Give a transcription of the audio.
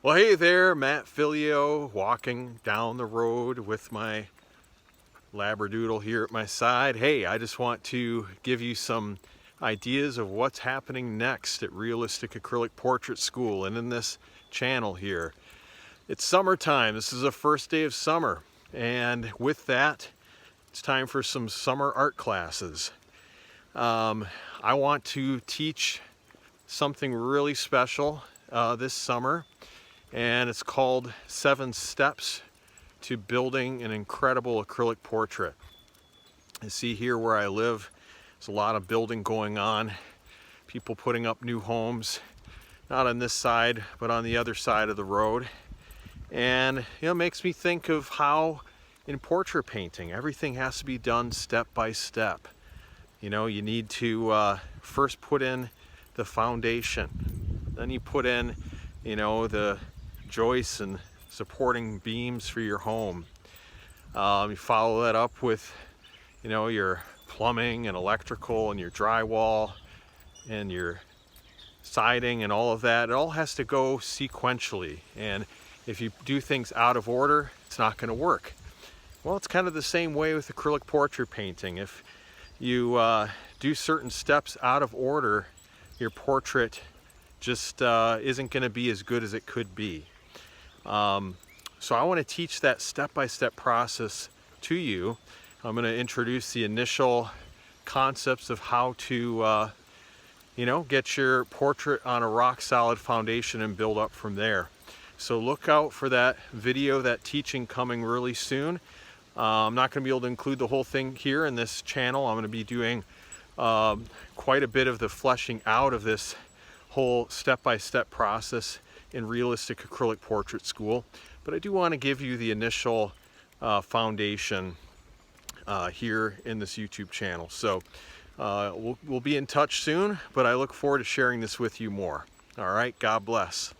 Well, hey there, mattphilleo, walking down the road with my Labradoodle here at my side. Hey, I just want to give you some ideas of what's happening next at Realistic Acrylic Portrait School and in this channel here. It's summertime. This is the first day of summer, and with that, it's time for some summer art classes. I want to teach something really special this summer, and it's called 7 Steps to Building an Incredible Acrylic Portrait. You see here where I live, there's a lot of building going on, people putting up new homes, not on this side, but on the other side of the road. And it makes me think of how in portrait painting, everything has to be done step by step. You need to first put in the foundation, then you put in, the joists and supporting beams for your home. You follow that up with, your plumbing and electrical and your drywall and your siding and all of that. It all has to go sequentially, and if you do things out of order, it's not going to work. Well, it's kind of the same way with acrylic portrait painting. If you do certain steps out of order, your portrait just isn't going to be as good as it could be. So I want to teach that step-by-step process to you. I'm going to introduce the initial concepts of how to get your portrait on a rock-solid foundation and build up from there. So look out for that video, that teaching coming really soon. I'm not going to be able to include the whole thing here in this channel. I'm going to be doing quite a bit of the fleshing out of this whole step-by-step process in Realistic Acrylic Portrait School. But I do want to give you the initial foundation here in this YouTube channel. So we'll be in touch soon, but I look forward to sharing this with you more. All right, God bless.